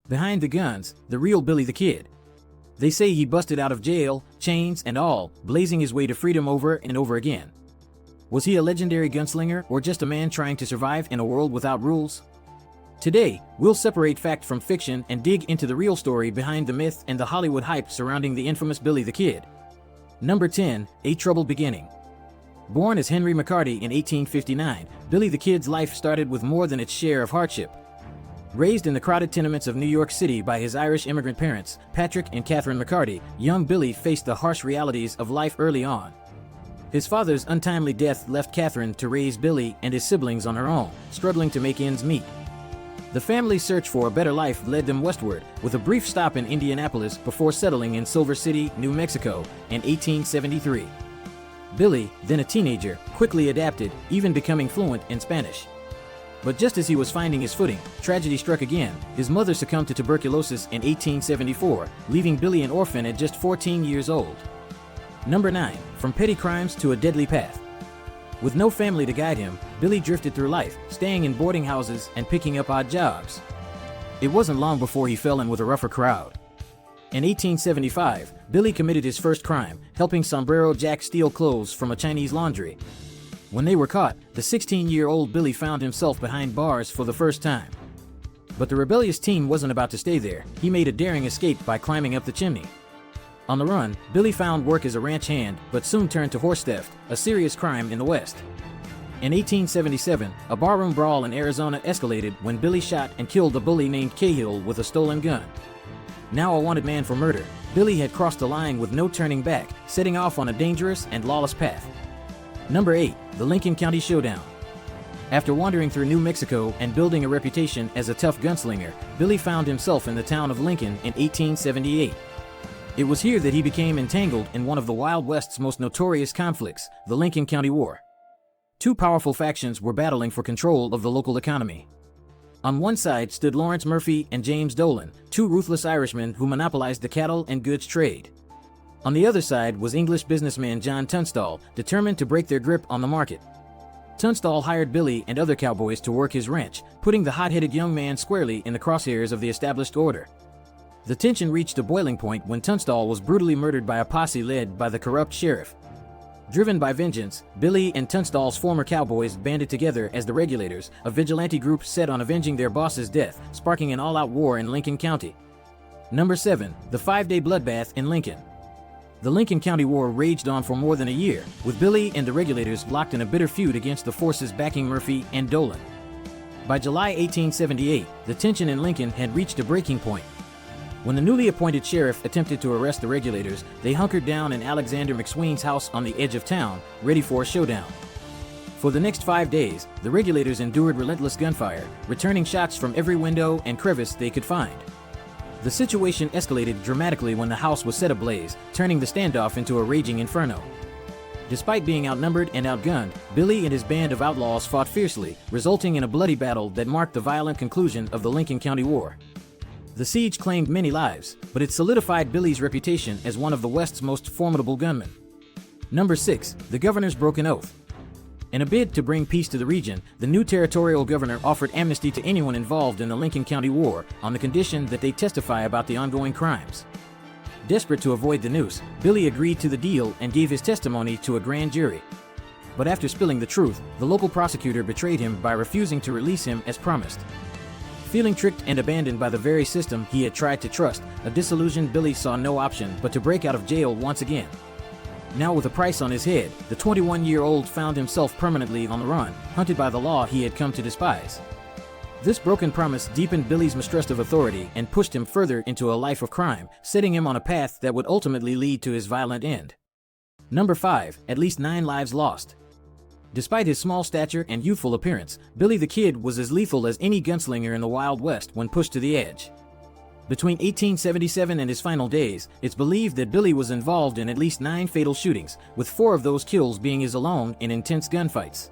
Behind the guns, the real Billy the Kid. They say he busted out of jail, chains and all, blazing his way to freedom over and over again. Was he a legendary gunslinger or just a man trying to survive in a world without rules? Today, we'll separate fact from fiction and dig into the real story behind the myth and the Hollywood hype surrounding the infamous Billy the Kid. Number 10. A Troubled Beginning. Born as Henry McCarty in 1859, Billy the Kid's life started with more than its share of hardship. Raised in the crowded tenements of New York City by his Irish immigrant parents, Patrick and Catherine McCarty, young Billy faced the harsh realities of life early on. His father's untimely death left Catherine to raise Billy and his siblings on her own, struggling to make ends meet. The family's search for a better life led them westward, with a brief stop in Indianapolis before settling in Silver City, New Mexico, in 1873. Billy, then a teenager, quickly adapted, even becoming fluent in Spanish. But just as he was finding his footing, tragedy struck again. His mother succumbed to tuberculosis in 1874, leaving Billy an orphan at just 14 years old. Number 9. From petty crimes to a deadly path. With no family to guide him, Billy drifted through life, staying in boarding houses and picking up odd jobs. It wasn't long before he fell in with a rougher crowd. In 1875, Billy committed his first crime, helping Sombrero Jack steal clothes from a Chinese laundry. When they were caught, the 16-year-old Billy found himself behind bars for the first time. But the rebellious teen wasn't about to stay there. He made a daring escape by climbing up the chimney. On the run, Billy found work as a ranch hand, but soon turned to horse theft, a serious crime in the West. In 1877, a barroom brawl in Arizona escalated when Billy shot and killed a bully named Cahill with a stolen gun. Now a wanted man for murder, Billy had crossed the line with no turning back, setting off on a dangerous and lawless path. Number 8. The Lincoln County Showdown. After wandering through New Mexico and building a reputation as a tough gunslinger, Billy found himself in the town of Lincoln in 1878. It was here that he became entangled in one of the Wild West's most notorious conflicts, the Lincoln County War. Two powerful factions were battling for control of the local economy. On one side stood Lawrence Murphy and James Dolan, two ruthless Irishmen who monopolized the cattle and goods trade. On the other side was English businessman John Tunstall, determined to break their grip on the market. Tunstall hired Billy and other cowboys to work his ranch, putting the hot-headed young man squarely in the crosshairs of the established order. The tension reached a boiling point when Tunstall was brutally murdered by a posse led by the corrupt sheriff. Driven by vengeance, Billy and Tunstall's former cowboys banded together as the Regulators, a vigilante group set on avenging their boss's death, sparking an all-out war in Lincoln County. Number 7. The 5-day bloodbath in Lincoln. The Lincoln County War raged on for more than a year, with Billy and the Regulators locked in a bitter feud against the forces backing Murphy and Dolan. By July 1878, the tension in Lincoln had reached a breaking point. When the newly appointed sheriff attempted to arrest the Regulators, they hunkered down in Alexander McSween's house on the edge of town, ready for a showdown. For the next 5 days, the Regulators endured relentless gunfire, returning shots from every window and crevice they could find. The situation escalated dramatically when the house was set ablaze, turning the standoff into a raging inferno. Despite being outnumbered and outgunned, Billy and his band of outlaws fought fiercely, resulting in a bloody battle that marked the violent conclusion of the Lincoln County War. The siege claimed many lives, but it solidified Billy's reputation as one of the West's most formidable gunmen. Number 6. The Governor's Broken Oath. In a bid to bring peace to the region, the new territorial governor offered amnesty to anyone involved in the Lincoln County War on the condition that they testify about the ongoing crimes. Desperate to avoid the noose, Billy agreed to the deal and gave his testimony to a grand jury. But after spilling the truth, the local prosecutor betrayed him by refusing to release him as promised. Feeling tricked and abandoned by the very system he had tried to trust, a disillusioned Billy saw no option but to break out of jail once again. Now with a price on his head, the 21-year-old found himself permanently on the run, hunted by the law he had come to despise. This broken promise deepened Billy's mistrust of authority and pushed him further into a life of crime, setting him on a path that would ultimately lead to his violent end. Number 5. At least 9 lives lost. Despite his small stature and youthful appearance, Billy the Kid was as lethal as any gunslinger in the Wild West when pushed to the edge. Between 1877 and his final days, it's believed that Billy was involved in at least 9 fatal shootings, with 4 of those kills being his alone in intense gunfights.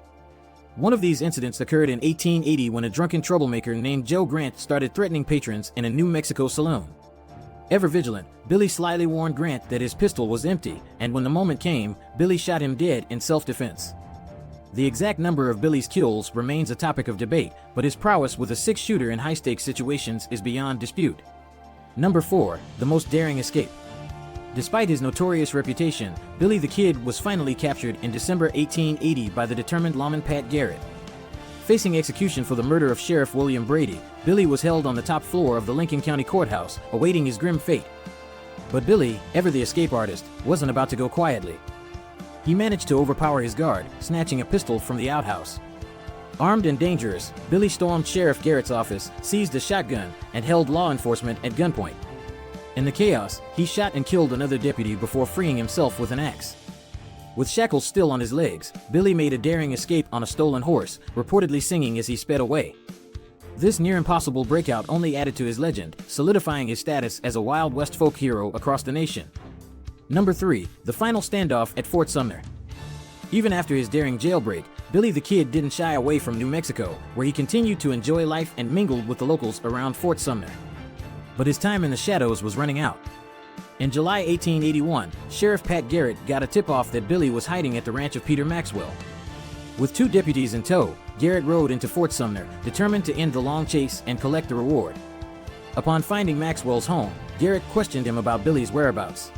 One of these incidents occurred in 1880 when a drunken troublemaker named Joe Grant started threatening patrons in a New Mexico saloon. Ever vigilant, Billy slyly warned Grant that his pistol was empty, and when the moment came, Billy shot him dead in self-defense. The exact number of Billy's kills remains a topic of debate, but his prowess with a six-shooter in high-stakes situations is beyond dispute. Number 4. The most daring escape. Despite his notorious reputation, Billy the Kid was finally captured in December 1880 by the determined lawman Pat Garrett. Facing execution for the murder of Sheriff William Brady, Billy was held on the top floor of the Lincoln County Courthouse, awaiting his grim fate. But Billy, ever the escape artist, wasn't about to go quietly. He managed to overpower his guard, snatching a pistol from the outhouse. Armed and dangerous, Billy stormed Sheriff Garrett's office, seized a shotgun, and held law enforcement at gunpoint. In the chaos, he shot and killed another deputy before freeing himself with an axe. With shackles still on his legs, Billy made a daring escape on a stolen horse, reportedly singing as he sped away. This near-impossible breakout only added to his legend, solidifying his status as a Wild West folk hero across the nation. Number 3. The final standoff at Fort Sumner. Even after his daring jailbreak, Billy the Kid didn't shy away from New Mexico, where he continued to enjoy life and mingled with the locals around Fort Sumner. But his time in the shadows was running out. In July 1881, Sheriff Pat Garrett got a tip-off that Billy was hiding at the ranch of Peter Maxwell. With 2 deputies in tow, Garrett rode into Fort Sumner, determined to end the long chase and collect the reward. Upon finding Maxwell's home, Garrett questioned him about Billy's whereabouts.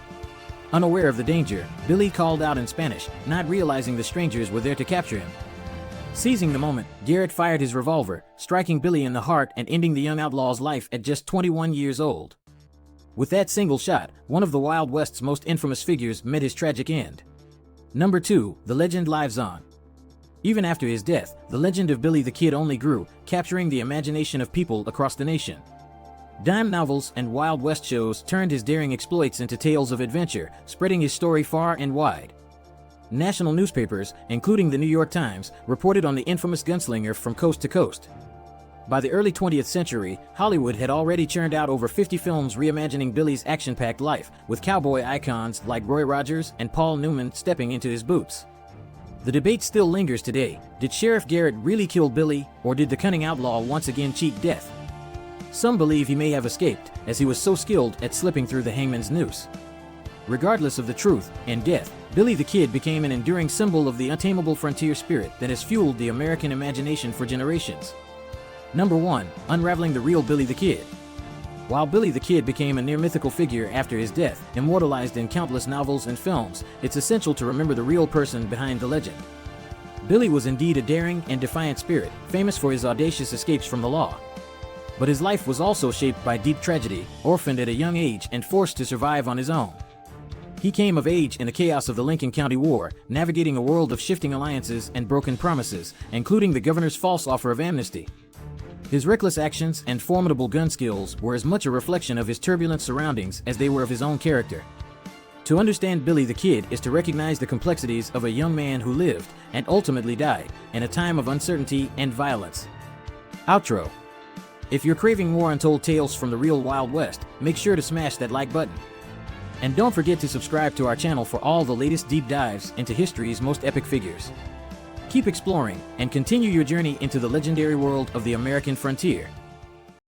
Unaware of the danger, Billy called out in Spanish, not realizing the strangers were there to capture him. Seizing the moment, Garrett fired his revolver, striking Billy in the heart and ending the young outlaw's life at just 21 years old. With that single shot, one of the Wild West's most infamous figures met his tragic end. Number 2. The legend lives on. Even after his death, the legend of Billy the Kid only grew, capturing the imagination of people across the nation. Dime novels and Wild West shows turned his daring exploits into tales of adventure, spreading his story far and wide. National newspapers, including the New York Times, reported on the infamous gunslinger from coast to coast. By the early 20th century, Hollywood had already churned out over 50 films reimagining Billy's action-packed life, with cowboy icons like Roy Rogers and Paul Newman stepping into his boots. The debate still lingers today. Did Sheriff Garrett really kill Billy, or did the cunning outlaw once again cheat death? Some believe he may have escaped, as he was so skilled at slipping through the hangman's noose. Regardless of the truth and death, Billy the Kid became an enduring symbol of the untamable frontier spirit that has fueled the American imagination for generations. Number 1. Unraveling the real Billy the Kid. While Billy the Kid became a near-mythical figure after his death, immortalized in countless novels and films, it's essential to remember the real person behind the legend. Billy was indeed a daring and defiant spirit, famous for his audacious escapes from the law. But his life was also shaped by deep tragedy, orphaned at a young age and forced to survive on his own. He came of age in the chaos of the Lincoln County War, navigating a world of shifting alliances and broken promises, including the governor's false offer of amnesty. His reckless actions and formidable gun skills were as much a reflection of his turbulent surroundings as they were of his own character. To understand Billy the Kid is to recognize the complexities of a young man who lived, and ultimately died, in a time of uncertainty and violence. Outro. If you're craving more untold tales from the real Wild West, make sure to smash that like button. And don't forget to subscribe to our channel for all the latest deep dives into history's most epic figures. Keep exploring and continue your journey into the legendary world of the American frontier.